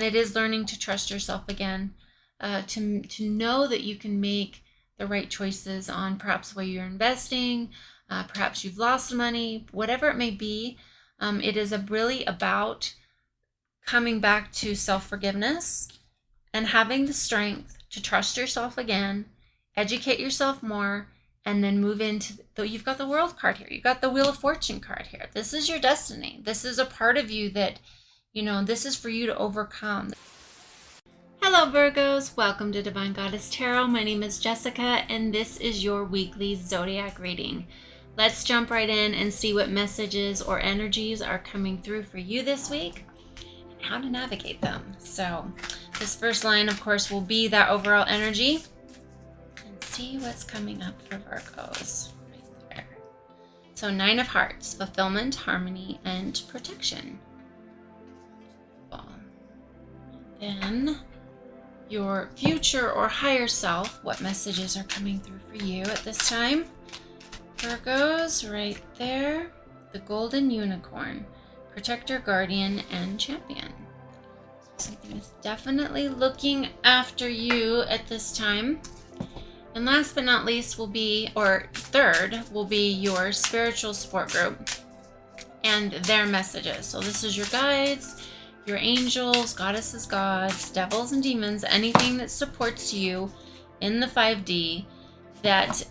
it is learning to trust yourself again, to know that you can make the right choices on perhaps the way you're investing, perhaps you've lost money, whatever it may be. It is really about coming back to self-forgiveness and having the strength to trust yourself again, educate yourself more, and then move into you've got the World card here. You've got the Wheel of Fortune card here. This is your destiny. This is a part of you that, this is for you to overcome. Hello Virgos, welcome to Divine Goddess Tarot. My name is Jessica and this is your weekly Zodiac reading. Let's jump right in and see what messages or energies are coming through for you this week and how to navigate them. So this first line, of course, will be that overall energy. And see what's coming up for Virgos right there. So 9 of Hearts, fulfillment, harmony, and protection. Then your future or higher self, what messages are coming through for you at this time? Virgos, right there. The golden unicorn, protector, guardian, and champion. So something is definitely looking after you at this time. And last but not least will be, or third, will be your spiritual support group and their messages. So this is your guides, your angels, goddesses, gods, devils, and demons, anything that supports you in the 5D that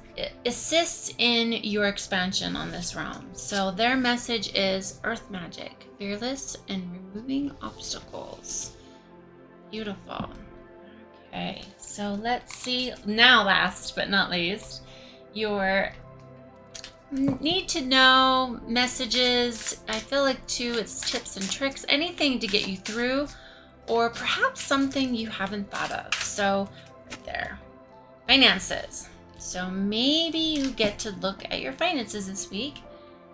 assists in your expansion on this realm. So their message is earth magic, fearless, and removing obstacles. Beautiful. Okay, so let's see now, last but not least, your need to know messages. I feel like too, it's tips and tricks, anything to get you through, or perhaps something you haven't thought of. So right there, finances. So maybe you get to look at your finances this week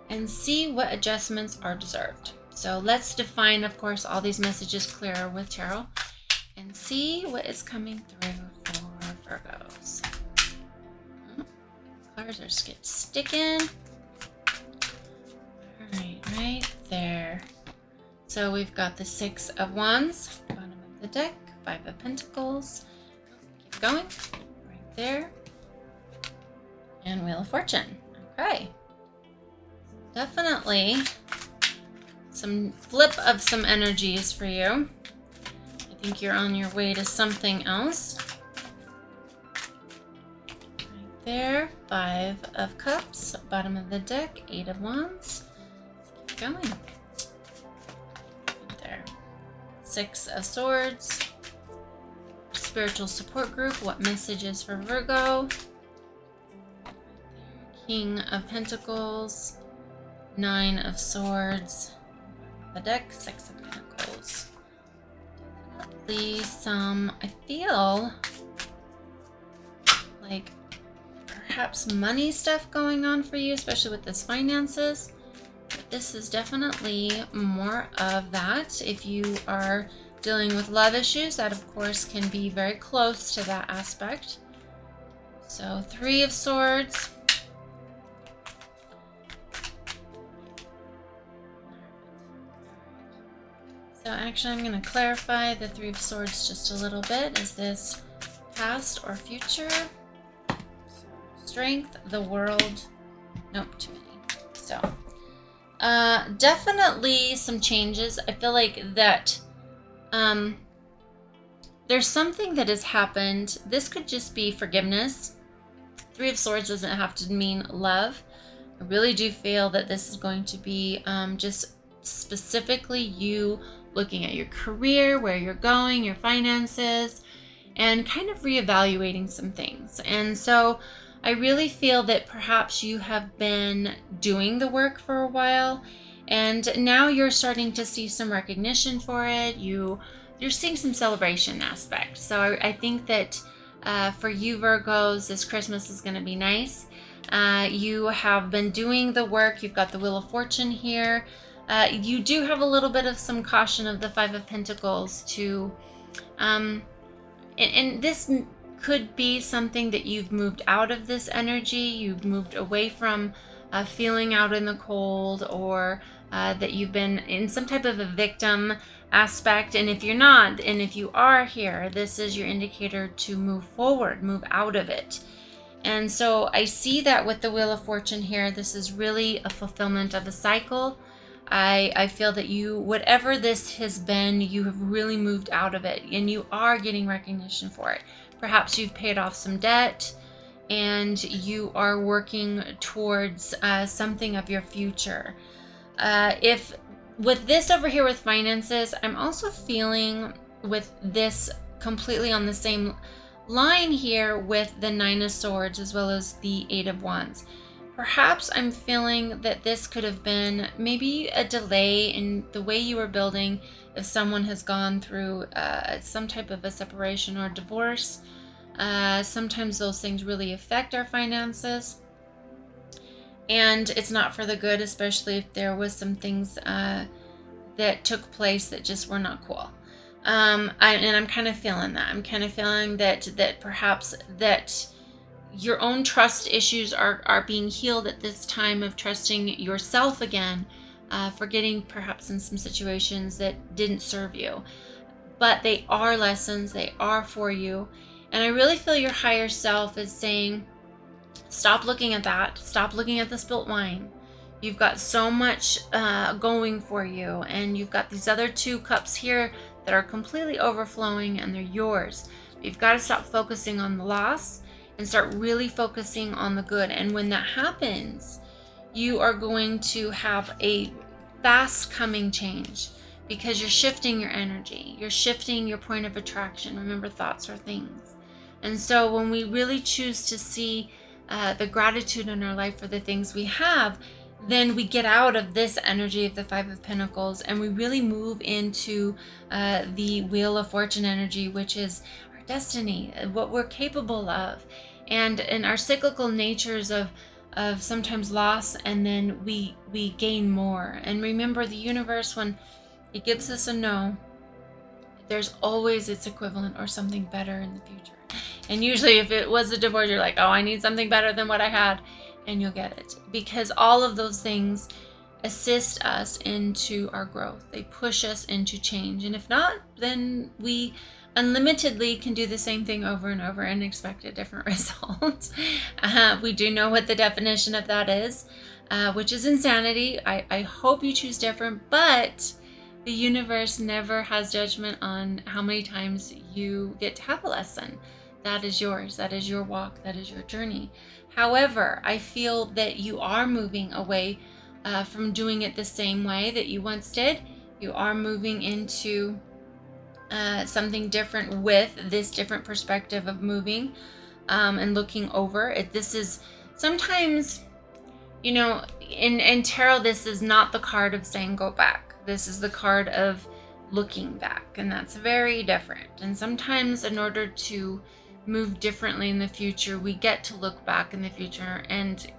and see what adjustments are deserved. So let's define, of course, all these messages clearer with tarot and see what is coming through for Virgos. Cards are sticking. Right there. So we've got the 6 of Wands, bottom of the deck, 5 of Pentacles. Keep going. Right there. And Wheel of Fortune. Okay. Definitely some flip of some energies for you. I think you're on your way to something else. There, 5 of Cups, bottom of the deck, 8 of Wands. Let's keep going. There, 6 of Swords, spiritual support group. What messages for Virgo? King of Pentacles, 9 of Swords, the deck, 6 of Pentacles. Definitely some, I feel like perhaps money stuff going on for you, especially with this finances. But this is definitely more of that. If you are dealing with love issues, that of course can be very close to that aspect. So 3 of Swords. So actually I'm going to clarify the 3 of Swords just a little bit. Is this past or future? Strength, the world, nope, too many. So definitely some changes. I feel like that there's something that has happened. This could just be forgiveness. 3 of Swords doesn't have to mean love. I really do feel that this is going to be just specifically you looking at your career, where you're going, your finances, and kind of reevaluating some things. And so I really feel that perhaps you have been doing the work for a while and now you're starting to see some recognition for it. You're seeing some celebration aspect. So I think that for you Virgos, this Christmas is going to be nice. You have been doing the work. You've got the Wheel of Fortune here. You do have a little bit of some caution of the 5 of Pentacles to, and this could be something that you've moved out of this energy. You've moved away from feeling out in the cold, or that you've been in some type of a victim aspect. And if you're not, and if you are here, this is your indicator to move forward, move out of it. And so I see that with the Wheel of Fortune here, this is really a fulfillment of a cycle. I feel that you, whatever this has been, you have really moved out of it, and you are getting recognition for it. Perhaps you've paid off some debt and you are working towards something of your future. If with this over here with finances, I'm also feeling with this completely on the same line here with the Nine of Swords as well as the Eight of Wands. Perhaps I'm feeling that this could have been maybe a delay in the way you were building if someone has gone through some type of a separation or divorce. Sometimes those things really affect our finances, and it's not for the good, especially if there was some things that took place that just were not cool. And I'm kind of feeling that. I'm kind of feeling that perhaps that your own trust issues are being healed at this time of trusting yourself again, forgetting perhaps in some situations that didn't serve you. But they are lessons, they are for you. And I really feel your higher self is saying, stop looking at that. Stop looking at the spilt wine. You've got so much going for you. And you've got these other two cups here that are completely overflowing and they're yours. You've got to stop focusing on the loss and start really focusing on the good. And when that happens, you are going to have a fast coming change because you're shifting your energy. You're shifting your point of attraction. Remember, thoughts are things. And so when we really choose to see the gratitude in our life for the things we have, then we get out of this energy of the Five of Pentacles and we really move into the Wheel of Fortune energy, which is our destiny, what we're capable of, and our cyclical natures of sometimes loss, and then we gain more. And remember, the universe, when it gives us a no, there's always its equivalent or something better in the future. And usually if it was a divorce, you're like, oh, I need something better than what I had, and you'll get it, because all of those things assist us into our growth. They push us into change. And if not, then we unlimitedly can do the same thing over and over and expect a different result. We do know what the definition of that is, which is insanity. I hope you choose different, but the universe never has judgment on how many times you get to have a lesson. That is yours. That is your walk. That is your journey. However, I feel that you are moving away from doing it the same way that you once did. You are moving into something different with this different perspective of moving and looking over it. This is sometimes, in tarot, this is not the card of saying go back. This is the card of looking back, and that's very different. And sometimes in order to move differently in the future, we get to look back in the future and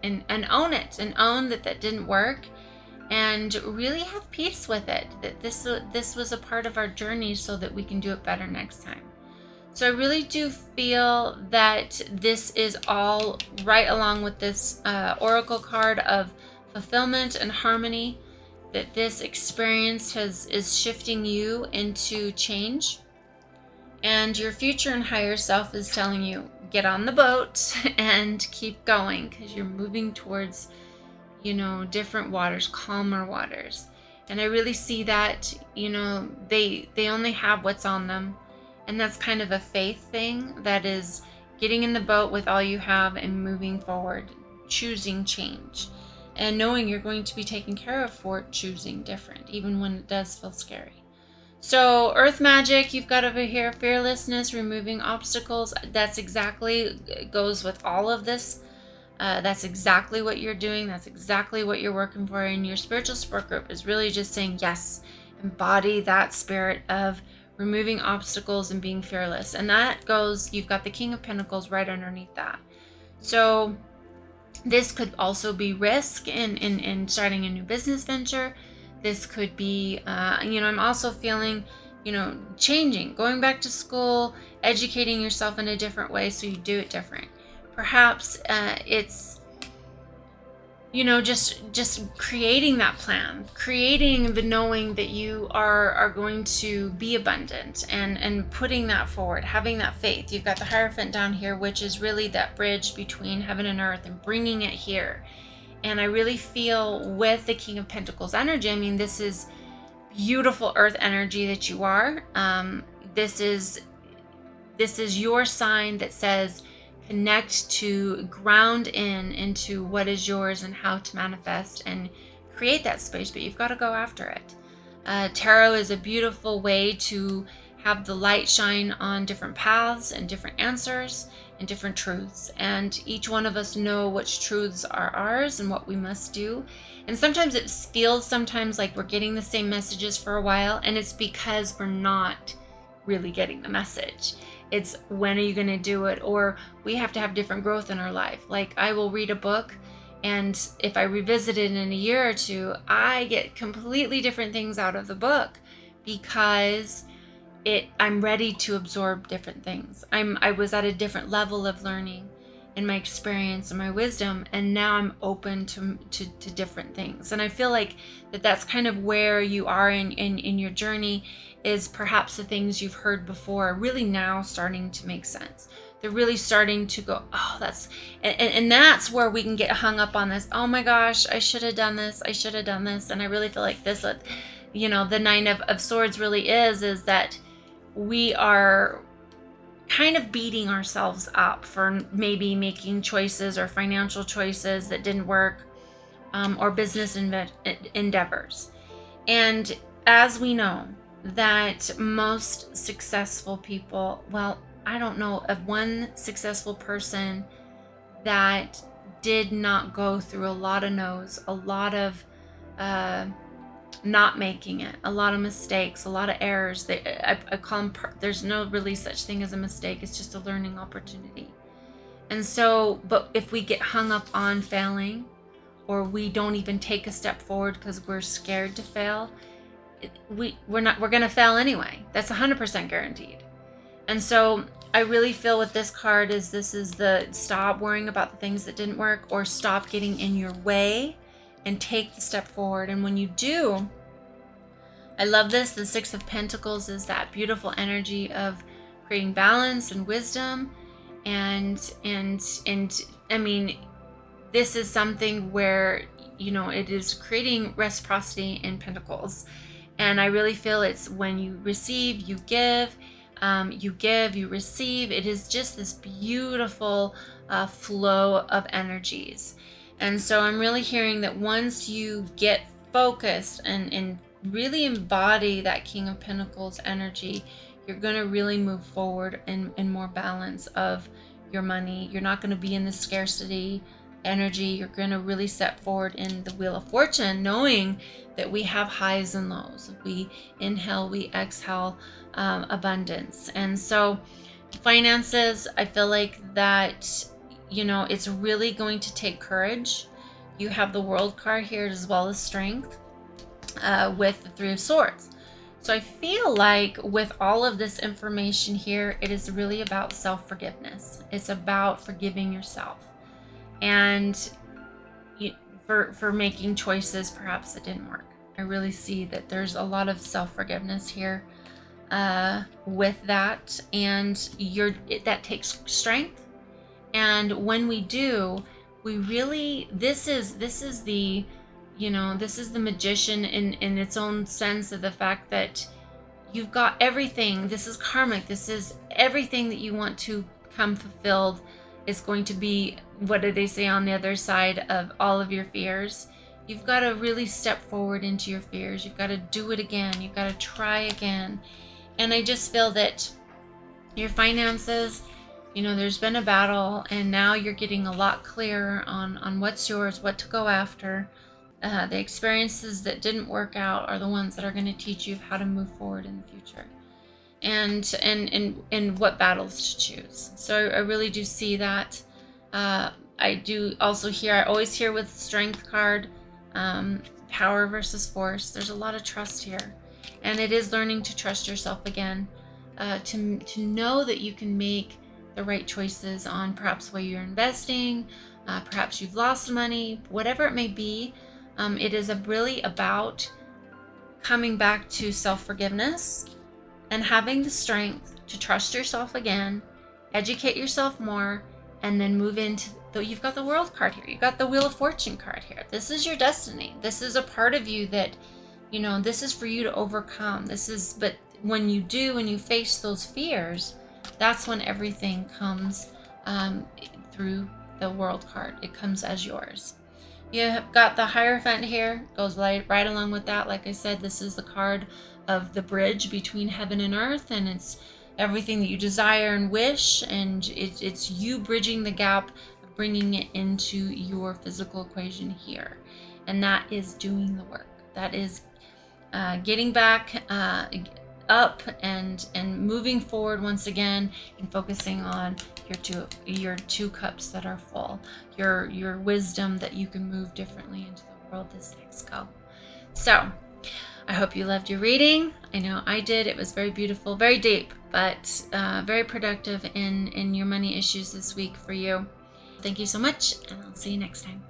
own it, and own that didn't work, and really have peace with it, that this was a part of our journey so that we can do it better next time. So I really do feel that this is all right along with this oracle card of fulfillment and harmony, that this experience is shifting you into change. And your future and higher self is telling you, get on the boat and keep going, because you're moving towards, different waters, calmer waters. And I really see that, they only have what's on them. And that's kind of a faith thing, that is getting in the boat with all you have and moving forward, choosing change, and knowing you're going to be taken care of for choosing different, even when it does feel scary. So earth magic, you've got over here fearlessness, removing obstacles. That's exactly goes with all of this. That's exactly what you're doing. That's exactly what you're working for. And your spiritual support group is really just saying, yes, embody that spirit of removing obstacles and being fearless. And that goes, you've got the King of Pentacles right underneath that. So this could also be risk in starting a new business venture. This could be, I'm also feeling, changing, going back to school, educating yourself in a different way so you do it different. Perhaps it's just creating that plan, creating the knowing that you are going to be abundant, and putting that forward, having that faith. You've got the Hierophant down here, which is really that bridge between heaven and earth, and bringing it here. And I really feel with the King of Pentacles energy, I mean, this is beautiful earth energy that you are. This is your sign that says connect to ground into what is yours and how to manifest and create that space, but you've got to go after it. Tarot is a beautiful way to have the light shine on different paths and different answers and different truths, and each one of us know which truths are ours and what we must do. And sometimes it feels like we're getting the same messages for a while, and it's because we're not really getting the message. It's when are you going to do it? Or we have to have different growth in our life. Like, I will read a book, and if I revisit it in a year or two, I get completely different things out of the book because I'm ready to absorb different things. I was at a different level of learning in my experience and my wisdom, and now I'm open to different things. And I feel like that's kind of where you are in your journey, is perhaps the things you've heard before are really now starting to make sense. They're really starting to go, oh, and that's where we can get hung up on this. Oh my gosh, I should have done this. I should have done this. And I really feel like this, the Nine of Swords really is that we are kind of beating ourselves up for maybe making choices or financial choices that didn't work, or business endeavors. And as we know, that most successful people, well, I don't know of one successful person that did not go through a lot of no's, a lot of not making it, a lot of mistakes, a lot of errors. I call them, there's no really such thing as a mistake. It's just a learning opportunity. And so, but if we get hung up on failing, or we don't even take a step forward because we're scared to fail, we're going to fail anyway. That's 100% guaranteed. And so I really feel with this card this is the stop worrying about the things that didn't work, or stop getting in your way and take the step forward. And when you do, I love this. The Six of Pentacles is that beautiful energy of creating balance and wisdom. And I mean, this is something where, it is creating reciprocity in pentacles. And I really feel it's when you receive, you give, you receive. It is just this beautiful flow of energies. And so I'm really hearing that once you get focused and really embody that King of Pentacles energy, you're going to really move forward in more balance of your money. You're not going to be in the scarcity energy. You're going to really step forward in the Wheel of Fortune, knowing that we have highs and lows. We inhale, we exhale abundance. And so finances, I feel like that, it's really going to take courage. You have the World card here as well as strength with the Three of Swords. So I feel like with all of this information here, it is really about self-forgiveness. It's about forgiving yourself, and for making choices perhaps that didn't work. I really see that there's a lot of self-forgiveness here with that, and that takes strength. And when we do, we really, this is the magician in its own sense of the fact that you've got everything. This is karmic. This is everything that you want to come fulfilled is going to be, what do they say, on the other side of all of your fears. You've got to really step forward into your fears. You've got to do it again. You've got to try again. And I just feel that your finances, there's been a battle, and now you're getting a lot clearer on what's yours, what to go after. The experiences that didn't work out are the ones that are going to teach you how to move forward in the future, and what battles to choose. So I really do see that. I do also I always hear with Strength card, power versus force. There's a lot of trust here, and it is learning to trust yourself again, to know that you can make the right choices on perhaps where you're investing, Perhaps you've lost money, whatever it may be. It is really about coming back to self-forgiveness and having the strength to trust yourself again, educate yourself more, and then move into you've got the World card here. You've got the Wheel of Fortune card here. This is your destiny. This is a part of you that, this is for you to overcome. But when you do, when you face those fears, that's when everything comes through the World card. It comes as yours. You have got the Hierophant here, goes right along with that. Like I said, this is the card of the bridge between heaven and earth, and it's everything that you desire and wish, and it's you bridging the gap, bringing it into your physical equation here. And that is doing the work. That is getting back up and moving forward once again, and focusing on your two cups that are full, your wisdom that you can move differently into the world this next go. So I hope you loved your reading. I know I did. It was very beautiful, very deep, but very productive in your money issues this week for you. Thank you so much, and I'll see you next time.